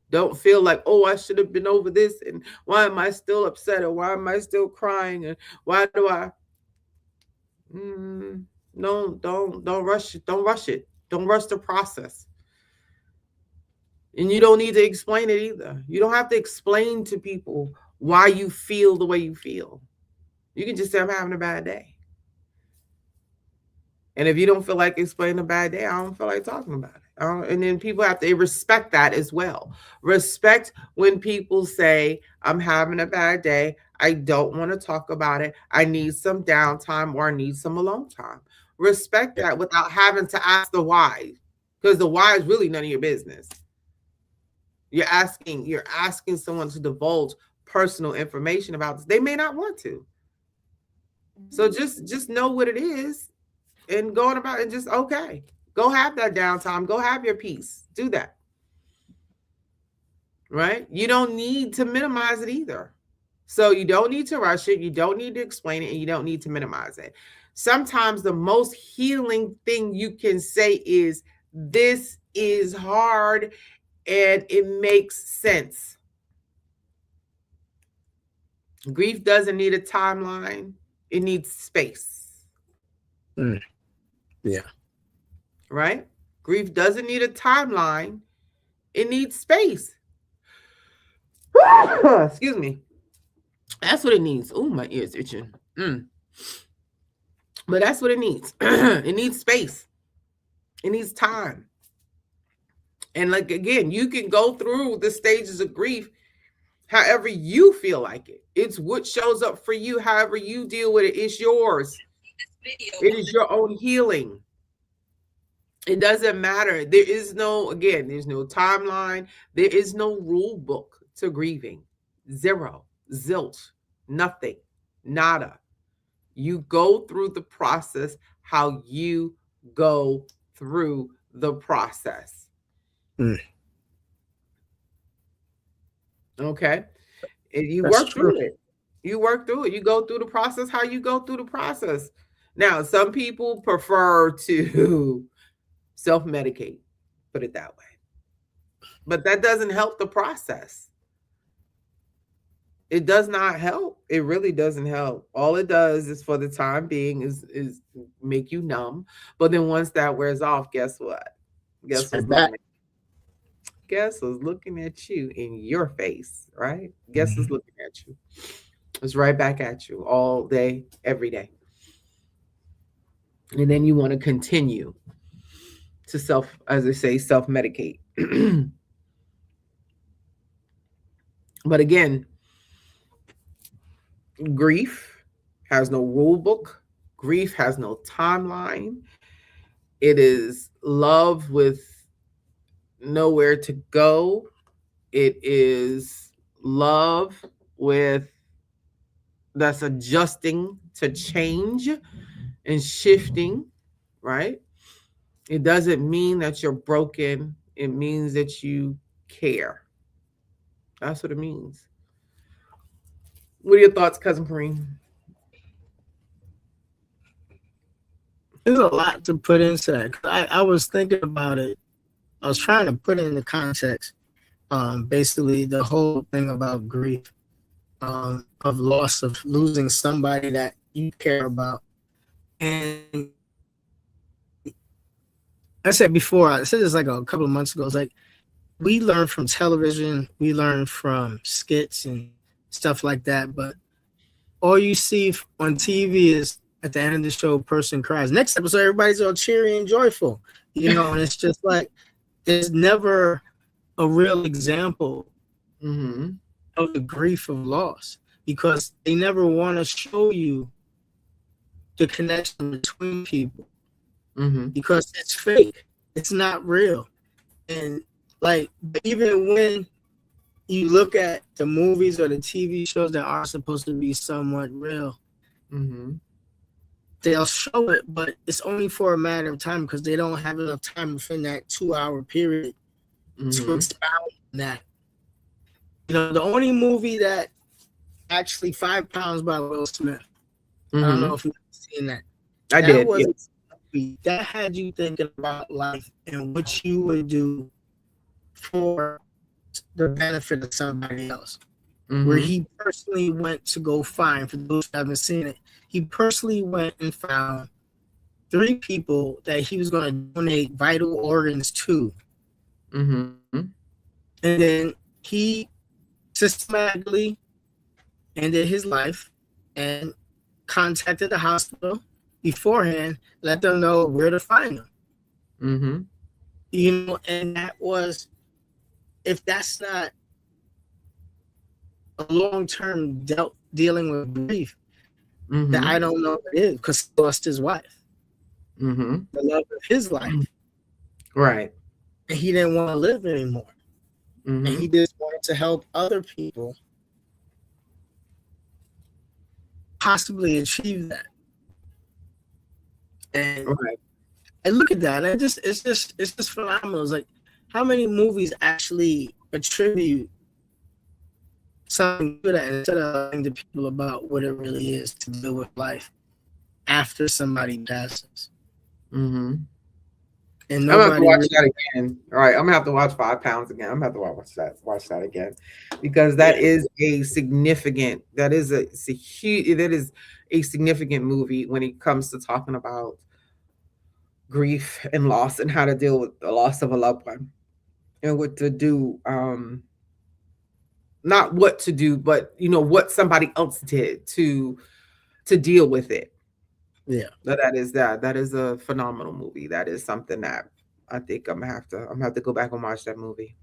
S1: Don't feel like, oh, I should have been over this, and why am I still upset, or why am I still crying, and why do I? No, don't rush it. Don't rush it. Don't rush the process. And you don't need to explain it either. You don't have to explain to people why you feel the way you feel. You can just say, I'm having a bad day. And if you don't feel like explaining a bad day, I don't feel like talking about it. And then people have to respect that as well. Respect when people say, I'm having a bad day. I don't want to talk about it. I need some downtime, or I need some alone time. Respect that without having to ask the why, because the why is really none of your business. You're asking someone to divulge personal information about this. They may not want to. So just know what it is. And going about it, just okay. Go have that downtime. Go have your peace. Do that. Right? You don't need to minimize it either. So you don't need to rush it. You don't need to explain it, and you don't need to minimize it. Sometimes the most healing thing you can say is, this is hard and it makes sense. Grief doesn't need a timeline. It needs space.
S2: Yeah.
S1: Right? Grief doesn't need a timeline. It needs space. Excuse me. That's what it needs. Oh, my ears itching. But that's what it needs. It needs space. It needs time. And like, again, you can go through the stages of grief however you feel like it. It's what shows up for you, however you deal with it. It's yours. It is your own healing. It doesn't matter. There's no timeline. There is no rule book to grieving. Zero, zilch, nothing, nada. You go through the process how you go through the process. Okay? And you work through it. You work through it. You go through the process how you go through the process. Now, some people prefer to self-medicate, put it that way. But that doesn't help the process. It does not help. It really doesn't help. All it does is, for the time being, is make you numb. But then once that wears off, guess what? Guess who's looking at you in your face, right? Guess who's looking at you? It's right back at you all day, every day. And then you want to continue to self-medicate. But again, grief has no rule book. Grief has no timeline. It is love with nowhere to go. It is love with that's adjusting to change and shifting, right? It doesn't mean that you're broken. It means that you care. That's what it means. What are your thoughts, Cousin Kareem?
S2: There's a lot to put into that. I was thinking about it. I was trying to put it into context. Basically, the whole thing about grief, of loss, of losing somebody that you care about. And I said before, I said this like a couple of months ago, it's like we learn from television, we learn from skits and stuff like that, but all you see on TV is at the end of the show, a person cries. Next episode, everybody's all cheery and joyful, and it's just like there's never a real example of the grief of loss, because they never want to show you the connection between people, because it's fake. It's not real. And like, even when you look at the movies or the TV shows that are supposed to be somewhat real, they'll show it, but it's only for a matter of time, because they don't have enough time within that 2-hour period to expound on that. The only movie that actually 5 Pounds by Will Smith. I don't know if you've seen that.
S1: I did.
S2: That had you thinking about life and what you would do for the benefit of somebody else. Where he personally went to go find, for those who haven't seen it, he personally went and found 3 people that he was going to donate vital organs to. And then he systematically ended his life and contacted the hospital beforehand, let them know where to find them. And that was, if that's not a long-term dealing with grief, that I don't know what it is, because he lost his wife, the love of his life,
S1: right?
S2: And he didn't want to live anymore, and he just wanted to help other people possibly achieve that. And I look at that, and it's just phenomenal. It's like, how many movies actually attribute something to that instead of telling the people about what it really is to deal with life after somebody passes?
S1: And I'm gonna have to watch that again. All right, I'm gonna have to watch 5 Pounds again. I'm gonna have to watch that again, because that is a significant movie when it comes to talking about grief and loss and how to deal with the loss of a loved one and what to do. Not what to do, but what somebody else did to deal with it.
S2: Yeah,
S1: that is a phenomenal movie. That is something that I think I'm gonna have to go back and watch that movie.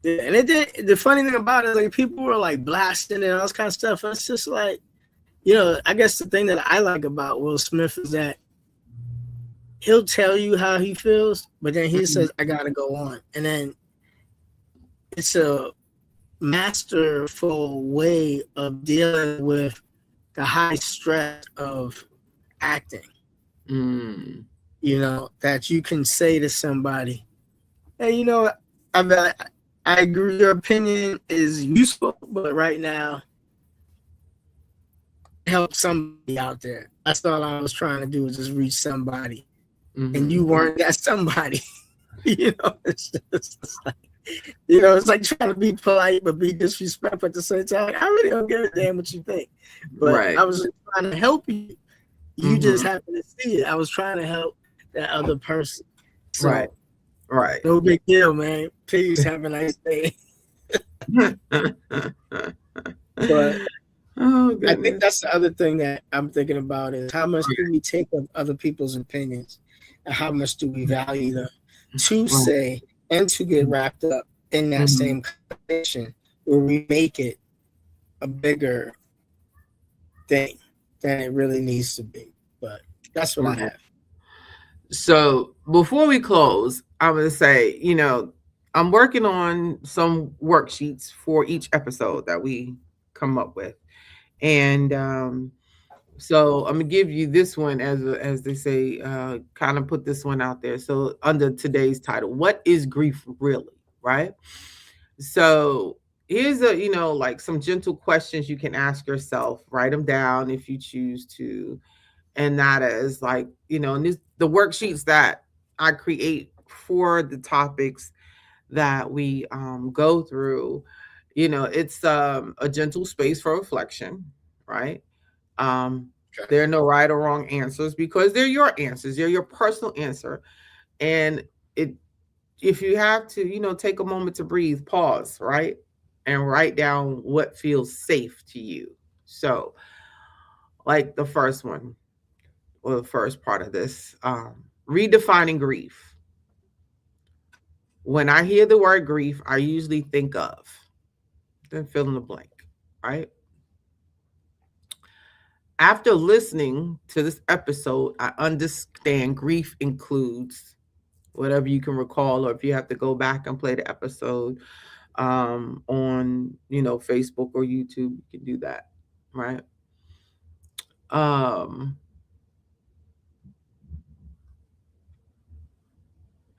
S2: Yeah, and it did. The funny thing about it, like, people were like blasting and all this kind of stuff. It's just like, I guess the thing that I like about Will Smith is that he'll tell you how he feels, but then he says, "I gotta go on," and then it's a masterful way of dealing with the high stress of acting. That you can say to somebody, "Hey, I agree, your opinion is useful, but right now, help somebody out there." That's all I was trying to do, was just reach somebody. And you weren't that somebody. It's just like, it's like trying to be polite but be disrespectful at the same time. I really don't give a damn what you think. But I was just trying to help you. You just happen to see it. I was trying to help that other person. So,
S1: right.
S2: No big deal, man. Peace. Have a nice day. But I think that's the other thing that I'm thinking about, is how much do we take of other people's opinions, and how much do we value them to say and to get wrapped up in that same conversation, where we make it a bigger thing than it really needs to be. But that's what I have.
S1: So before we close, I'm going to say, I'm working on some worksheets for each episode that we come up with. And so I'm gonna give you this one as they say, kind of put this one out there. So under today's title, what is grief really, right? So here's like some gentle questions you can ask yourself. Write them down if you choose to, and that is like and the worksheets that I create for the topics that we go through. It's a gentle space for reflection, right? There are no right or wrong answers because they're your answers. They're your personal answer. And if you have to, take a moment to breathe, pause, right? And write down what feels safe to you. So, like the first one, or the first part of this, redefining grief. When I hear the word grief, I usually think of, then fill in the blank, right? After listening to this episode, I understand grief includes whatever you can recall, or if you have to go back and play the episode on Facebook or YouTube, you can do that, right?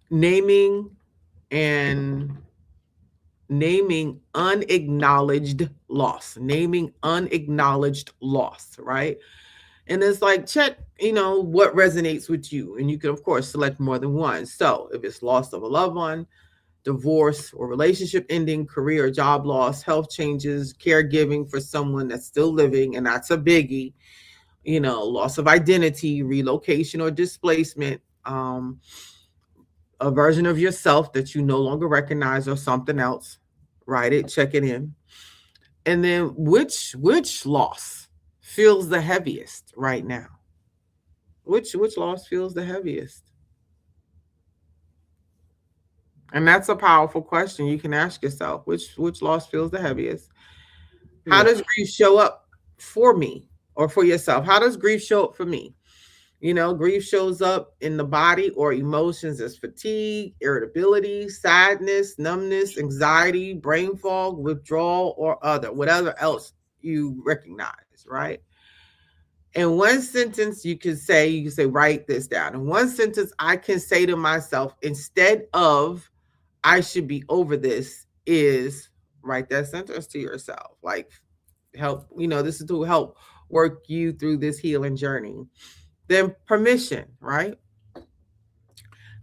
S1: Naming unacknowledged loss, right? And it's like, check, what resonates with you. And you can, of course, select more than one. So if it's loss of a loved one, divorce or relationship ending, career or job loss, health changes, caregiving for someone that's still living, and that's a biggie, loss of identity, relocation or displacement, a version of yourself that you no longer recognize or something else, write it, check it in. And then which loss feels the heaviest right now? Which loss feels the heaviest? And that's a powerful question you can ask yourself. Which loss feels the heaviest? How does grief show up for me or for yourself? How does grief show up for me? Grief shows up in the body or emotions as fatigue, irritability, sadness, numbness, anxiety, brain fog, withdrawal, or whatever else you recognize, right? In one sentence, you can say, write this down. In one sentence, I can say to myself, instead of, I should be over this, is write that sentence to yourself. Like, help, this is to help work you through this healing journey. Then permission, right?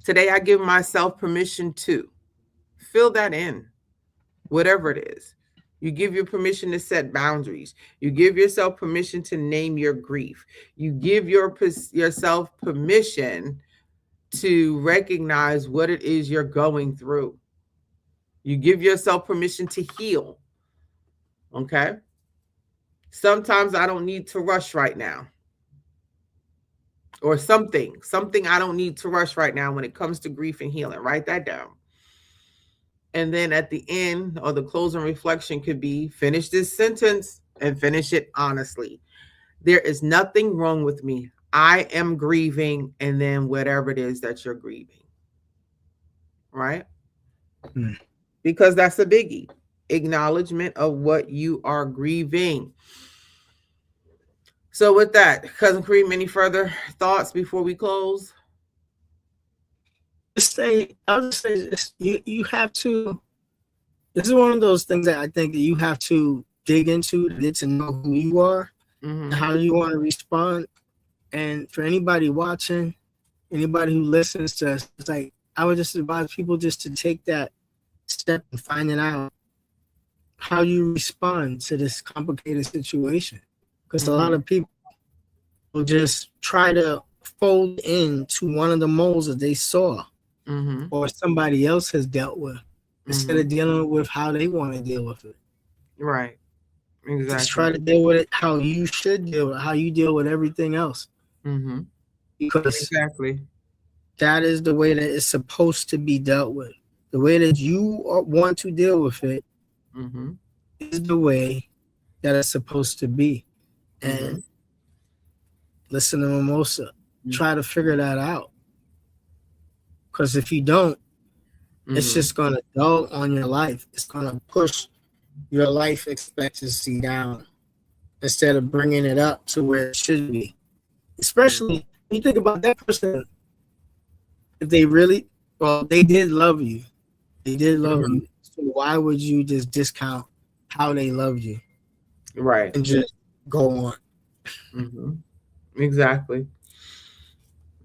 S1: Today, I give myself permission to fill that in, whatever it is. You give your permission to set boundaries. You give yourself permission to name your grief. You give yourself permission to recognize what it is you're going through. You give yourself permission to heal. Okay? Sometimes I don't need to rush right now. Or something I don't need to rush right now when it comes to grief and healing. Write that down. And then at the end, or the closing reflection could be, finish this sentence and finish it honestly. There is nothing wrong with me. I am grieving, and then whatever it is that you're grieving. Right? Because that's a biggie. Acknowledgement of what you are grieving. So with that, Cousin Kareem, any further thoughts before we close?
S2: I'll just say this. You have to, this is one of those things that I think that you have to dig into to get to know who you are, and how you want to respond. And for anybody watching, anybody who listens to us, it's like, I would just advise people just to take that step and finding out how you respond to this complicated situation. Because a lot of people will just try to fold into one of the molds that they saw or somebody else has dealt with, instead of dealing with how they want to deal with it.
S1: Right. Exactly.
S2: Just try to deal with it how you should deal with it, how you deal with everything else. Because that is the way that it's supposed to be dealt with. The way that you want to deal with it is the way that it's supposed to be. and listen to Mimosa. Try to figure that out. Because if you don't, it's just going to dull on your life. It's going to push your life expectancy down instead of bringing it up to where it should be. Especially when you think about that person, if they really, well, they did love you. They did love you. So why would you just discount how they loved you?
S1: Right.
S2: And just go on.
S1: Exactly.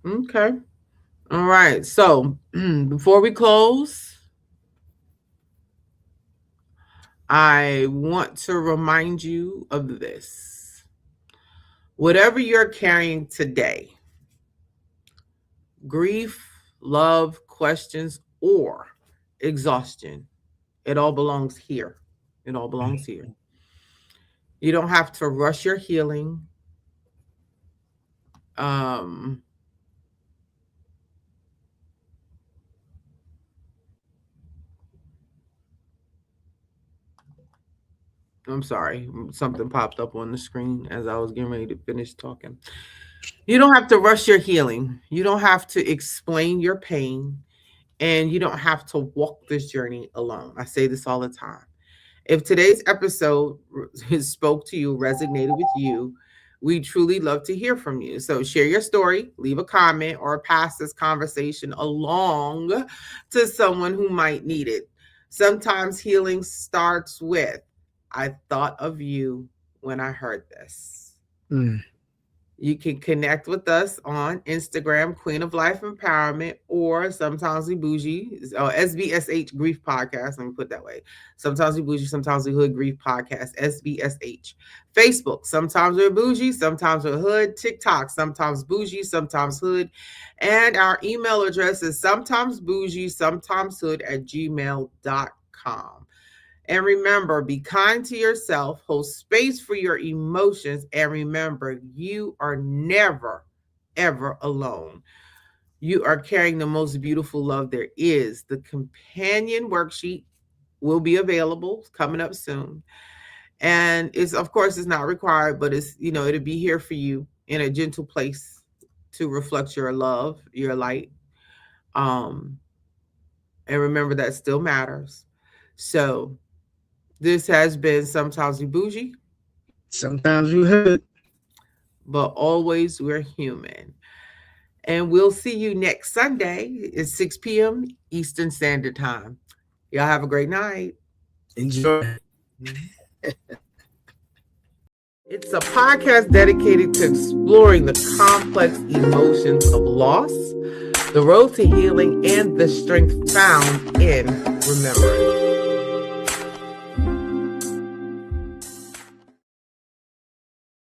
S1: Okay. All right. So before we close, I want to remind you of this. Whatever you're carrying today, grief, love, questions, or exhaustion, it all belongs here. It all belongs here. You don't have to rush your healing. I'm sorry, something popped up on the screen as I was getting ready to finish talking. You don't have to rush your healing. You don't have to explain your pain, and you don't have to walk this journey alone. I say this all the time. If today's episode spoke to you, resonated with you, we truly love to hear from you. So share your story, leave a comment, or pass this conversation along to someone who might need it. Sometimes healing starts with, I thought of you when I heard this. You can connect with us on Instagram, Queen of Life Empowerment, or Sometimes We Bougie, or SBSH Grief Podcast. Let me put it that way. Sometimes We Bougie, Sometimes We Hood Grief Podcast, SBSH. Facebook, Sometimes We're Bougie, Sometimes We're Hood. TikTok, Sometimes Bougie, Sometimes Hood. And our email address is sometimesbougie, sometimeshood@gmail.com. And remember, be kind to yourself, hold space for your emotions, and remember, you are never, ever alone. You are carrying the most beautiful love there is. The companion worksheet will be available, coming up soon. And it's, of course, it's not required, but it's, it'll be here for you in a gentle place to reflect your love, your light. And remember, that still matters. So, this has been Sometimes We Bougie.
S2: Sometimes we hood.
S1: But always we're human. And we'll see you next Sunday. It's 6 p.m. Eastern Standard Time. Y'all have a great night.
S2: Enjoy.
S1: It's a podcast dedicated to exploring the complex emotions of loss, the road to healing, and the strength found in remembering.